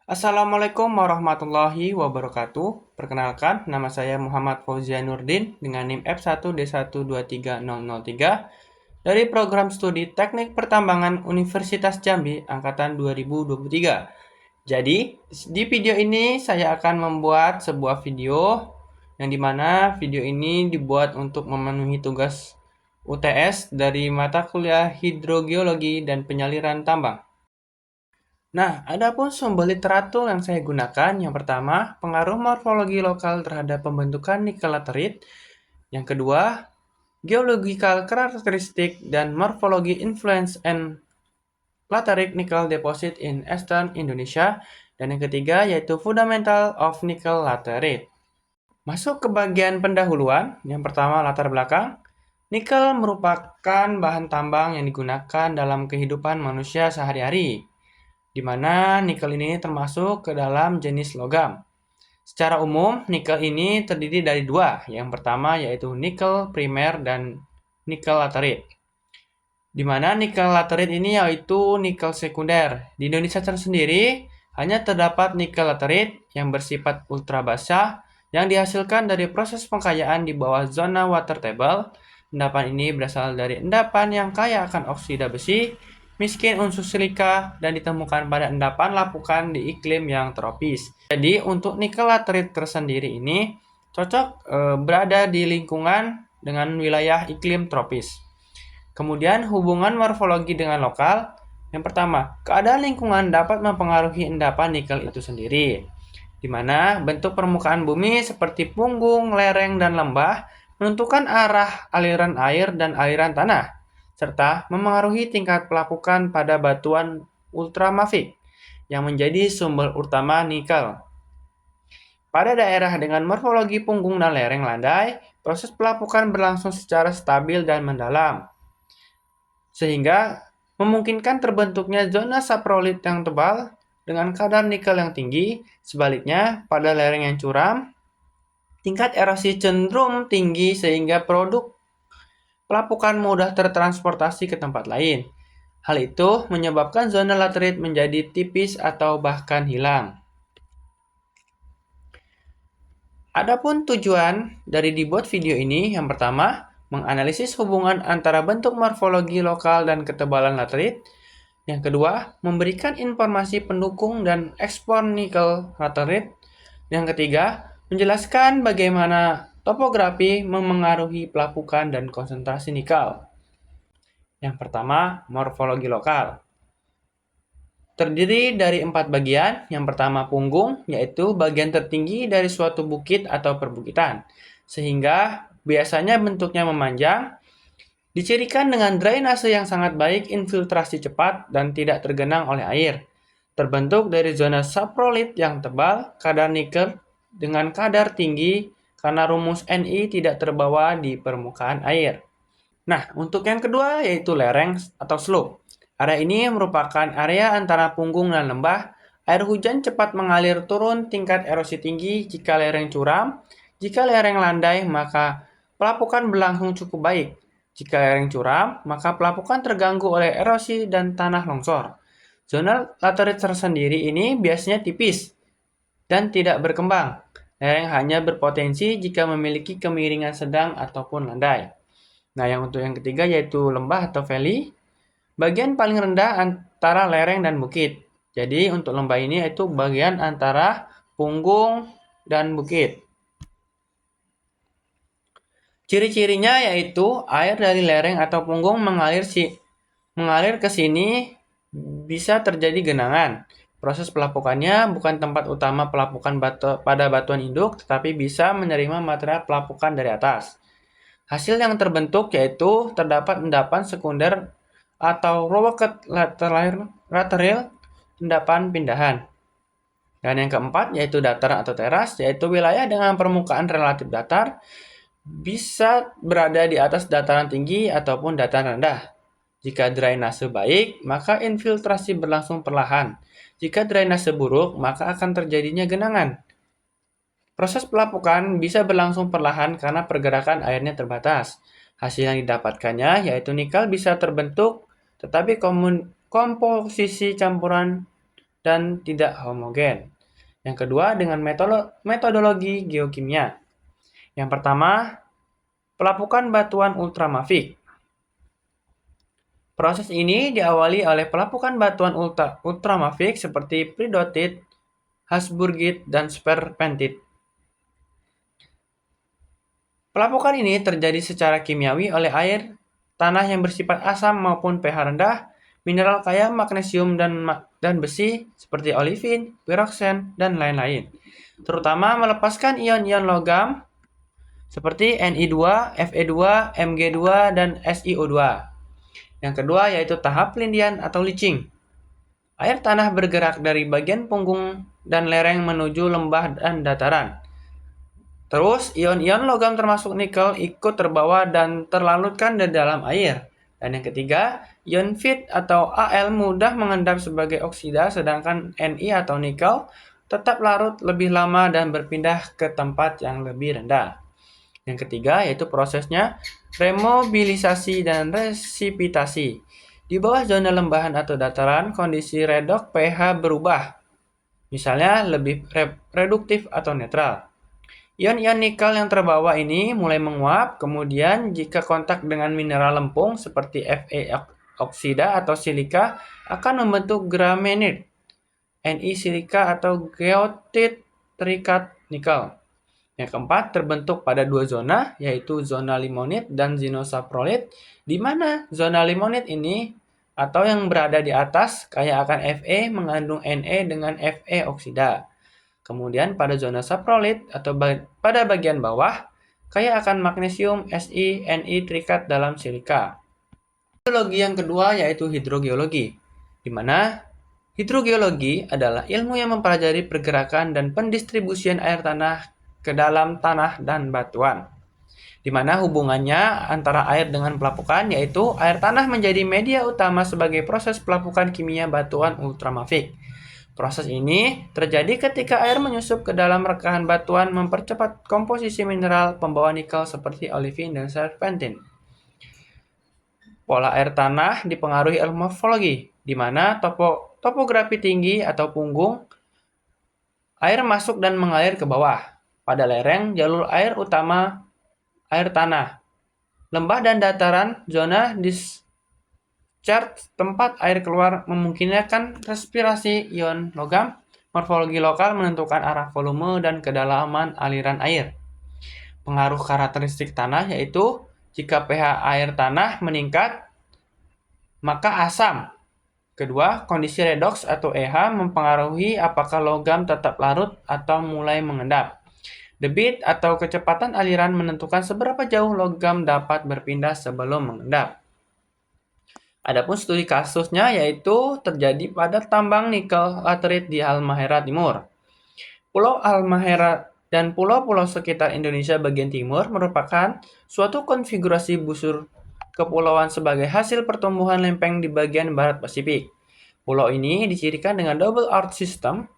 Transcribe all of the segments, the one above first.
Assalamualaikum warahmatullahi wabarakatuh. Perkenalkan, nama saya Muhammad Fauzia Nurdin dengan NIM F1D1230003 dari Program Studi Teknik Pertambangan Universitas Jambi Angkatan 2023. Jadi, di video ini saya akan membuat sebuah video yang dimana video ini dibuat untuk memenuhi tugas UTS dari mata kuliah Hidrogeologi dan Penyaliran Tambang. Nah, adapun sumber literatur yang saya gunakan, yang pertama, pengaruh morfologi lokal terhadap pembentukan nikel laterit. Yang kedua, geological characteristic dan morphology influence and laterite nickel deposit in Eastern Indonesia. Dan yang ketiga, yaitu fundamental of nickel laterite. Masuk ke bagian pendahuluan, yang pertama latar belakang. Nikel merupakan bahan tambang yang digunakan dalam kehidupan manusia sehari-hari, di mana nikel ini termasuk ke dalam jenis logam. Secara umum, nikel ini terdiri dari dua. Yang pertama yaitu nikel primer dan nikel laterit. Di mana nikel laterit ini yaitu nikel sekunder. Di Indonesia tersendiri, hanya terdapat nikel laterit yang bersifat ultra basah yang dihasilkan dari proses pengkayaan di bawah zona water table. Endapan ini berasal dari endapan yang kaya akan oksida besi, miskin unsur silika, dan ditemukan pada endapan lapukan di iklim yang tropis. Jadi untuk nikel laterit tersendiri ini cocok berada di lingkungan dengan wilayah iklim tropis. Kemudian hubungan morfologi dengan lokal. Yang pertama, keadaan lingkungan dapat mempengaruhi endapan nikel itu sendiri, di mana bentuk permukaan bumi seperti punggung, lereng, dan lembah menentukan arah aliran air dan aliran tanah, serta memengaruhi tingkat pelapukan pada batuan ultramafik yang menjadi sumber utama nikel. Pada daerah dengan morfologi punggung dan lereng landai, proses pelapukan berlangsung secara stabil dan mendalam, sehingga memungkinkan terbentuknya zona saprolit yang tebal dengan kadar nikel yang tinggi. Sebaliknya, pada lereng yang curam, tingkat erosi cenderung tinggi sehingga produk pelapukan mudah tertransportasi ke tempat lain. Hal itu menyebabkan zona laterit menjadi tipis atau bahkan hilang. Adapun tujuan dari dibuat video ini, yang pertama, menganalisis hubungan antara bentuk morfologi lokal dan ketebalan laterit. Yang kedua, memberikan informasi pendukung dan ekspor nikel laterit. Yang ketiga, menjelaskan bagaimana topografi memengaruhi pelapukan dan konsentrasi nikel. Yang pertama, morfologi lokal. Terdiri dari 4 bagian. Yang pertama punggung, yaitu bagian tertinggi dari suatu bukit atau perbukitan, sehingga biasanya bentuknya memanjang, dicirikan dengan drainase yang sangat baik, infiltrasi cepat, dan tidak tergenang oleh air. Terbentuk dari zona saprolit yang tebal, kadar nikel dengan kadar tinggi karena rumus Ni tidak terbawa di permukaan air. Nah, untuk yang kedua yaitu lereng atau slope. Area ini merupakan area antara punggung dan lembah. Air hujan cepat mengalir turun, tingkat erosi tinggi jika lereng curam. Jika lereng landai, maka pelapukan berlangsung cukup baik. Jika lereng curam, maka pelapukan terganggu oleh erosi dan tanah longsor. Zona laterit tersendiri ini biasanya tipis dan tidak berkembang. Lereng hanya berpotensi jika memiliki kemiringan sedang ataupun landai. Nah, yang untuk yang ketiga yaitu lembah atau valley. Bagian paling rendah antara lereng dan bukit. Jadi untuk lembah ini yaitu bagian antara punggung dan bukit. Ciri-cirinya yaitu air dari lereng atau punggung mengalir ke sini bisa terjadi genangan. Proses pelapukannya bukan tempat utama pelapukan pada batuan induk, tetapi bisa menerima material pelapukan dari atas. Hasil yang terbentuk yaitu terdapat endapan sekunder atau rocket lateral endapan pindahan. Dan yang keempat yaitu dataran atau teras, yaitu wilayah dengan permukaan relatif datar, bisa berada di atas dataran tinggi ataupun dataran rendah. Jika drainase baik, maka infiltrasi berlangsung perlahan. Jika drainase buruk, maka akan terjadinya genangan. Proses pelapukan bisa berlangsung perlahan karena pergerakan airnya terbatas. Hasil yang didapatkannya yaitu nikel bisa terbentuk, tetapi komposisi campuran dan tidak homogen. Yang kedua dengan metodologi geokimia. Yang pertama, pelapukan batuan ultramafik. Proses ini diawali oleh pelapukan batuan ultramafik seperti peridotit, hasburgit, dan sperpentit. Pelapukan ini terjadi secara kimiawi oleh air, tanah yang bersifat asam maupun pH rendah, mineral kaya magnesium dan besi seperti olivin, piroksen, dan lain-lain. Terutama melepaskan ion-ion logam seperti Ni2, Fe2, Mg2, dan SiO2. Yang kedua yaitu tahap pelindian atau leaching. Air tanah bergerak dari bagian punggung dan lereng menuju lembah dan dataran. Terus, ion-ion logam termasuk nikel ikut terbawa dan terlarutkan di dalam air. Dan yang ketiga, ion Fe atau Al mudah mengendap sebagai oksida, sedangkan Ni atau nikel tetap larut lebih lama dan berpindah ke tempat yang lebih rendah. Yang ketiga yaitu prosesnya remobilisasi dan resipitasi. Di bawah zona lembahan atau dataran, kondisi redox pH berubah. Misalnya lebih reduktif atau netral. Ion-ion nikel yang terbawa ini mulai menguap, kemudian jika kontak dengan mineral lempung seperti Fe oksida atau silika akan membentuk gramenit, Ni silika atau goethit terikat nikel. Yang keempat terbentuk pada dua zona, yaitu zona limonit dan zinosaprolit, di mana zona limonit ini atau yang berada di atas kaya akan Fe mengandung Ne dengan Fe oksida. Kemudian pada zona saprolit atau pada bagian bawah, kaya akan magnesium, Si, Ni terikat dalam silika. Geologi yang kedua yaitu hidrogeologi, di mana hidrogeologi adalah ilmu yang mempelajari pergerakan dan pendistribusian air tanah ke dalam tanah dan batuan. Di mana hubungannya antara air dengan pelapukan yaitu air tanah menjadi media utama sebagai proses pelapukan kimia batuan ultramafik. Proses ini terjadi ketika air menyusup ke dalam rekahan batuan mempercepat komposisi mineral pembawa nikel seperti olivin dan serpentin. Pola air tanah dipengaruhi oleh morfologi, di mana topografi tinggi atau punggung, air masuk dan mengalir ke bawah. Pada lereng, jalur air utama air tanah. Lembah dan dataran, zona discharge tempat air keluar memungkinkan respirasi ion logam. Morfologi lokal menentukan arah volume dan kedalaman aliran air. Pengaruh karakteristik tanah yaitu jika pH air tanah meningkat, maka asam. Kedua, kondisi redox atau EH mempengaruhi apakah logam tetap larut atau mulai mengendap. Debit atau kecepatan aliran menentukan seberapa jauh logam dapat berpindah sebelum mengendap. Adapun studi kasusnya yaitu terjadi pada tambang nikel laterit di Halmahera Timur. Pulau Halmahera dan pulau-pulau sekitar Indonesia bagian timur merupakan suatu konfigurasi busur kepulauan sebagai hasil pertumbuhan lempeng di bagian barat Pasifik. Pulau ini dicirikan dengan double arch system,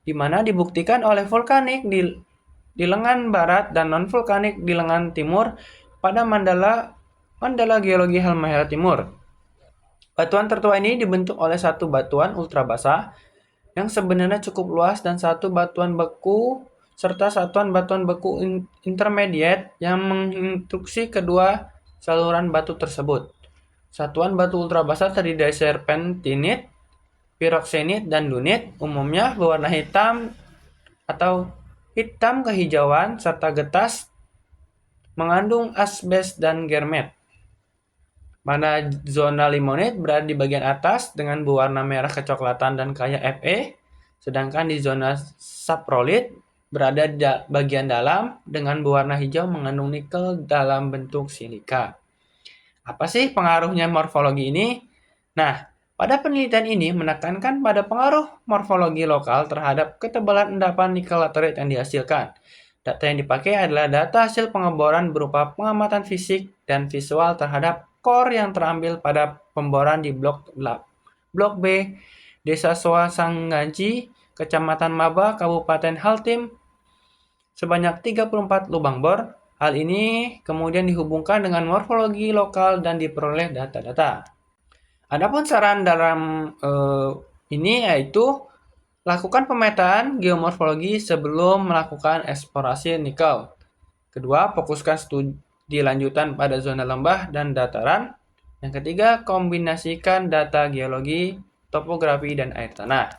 di mana dibuktikan oleh vulkanik di lengan barat dan non-vulkanik di lengan timur pada Mandala Geologi Halmahera Timur. Batuan tertua ini dibentuk oleh satu batuan ultrabasa yang sebenarnya cukup luas dan satu batuan beku serta satuan batuan beku intermediate yang menginstruksi kedua saluran batu tersebut. Satuan batu ultrabasa terdiri dari serpentinit, piroksenit, dan dunit, umumnya berwarna hitam atau hitam kehijauan serta getas, mengandung asbes dan germet. Mana zona limonit berada di bagian atas dengan berwarna merah kecoklatan dan kaya Fe, sedangkan di zona saprolit berada di bagian dalam dengan berwarna hijau mengandung nikel dalam bentuk silika. Apa sih pengaruhnya morfologi ini? Nah, pada penelitian ini menekankan pada pengaruh morfologi lokal terhadap ketebalan endapan nikel laterit yang dihasilkan. Data yang dipakai adalah data hasil pengeboran berupa pengamatan fisik dan visual terhadap core yang terambil pada pemboran di Blok B, Desa Soasanggaji, Kecamatan Maba, Kabupaten Haltim, sebanyak 34 lubang bor. Hal ini kemudian dihubungkan dengan morfologi lokal dan diperoleh data-data. Adapun saran dalam ini yaitu Lakukan pemetaan geomorfologi sebelum melakukan eksplorasi nikel. Kedua, fokuskan studi lanjutan pada zona lembah dan dataran. Yang ketiga, kombinasikan data geologi, topografi, dan air tanah.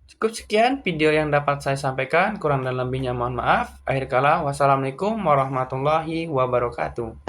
Cukup sekian video yang dapat saya sampaikan. Kurang dan lebihnya mohon maaf. Akhir kala, wassalamualaikum warahmatullahi wabarakatuh.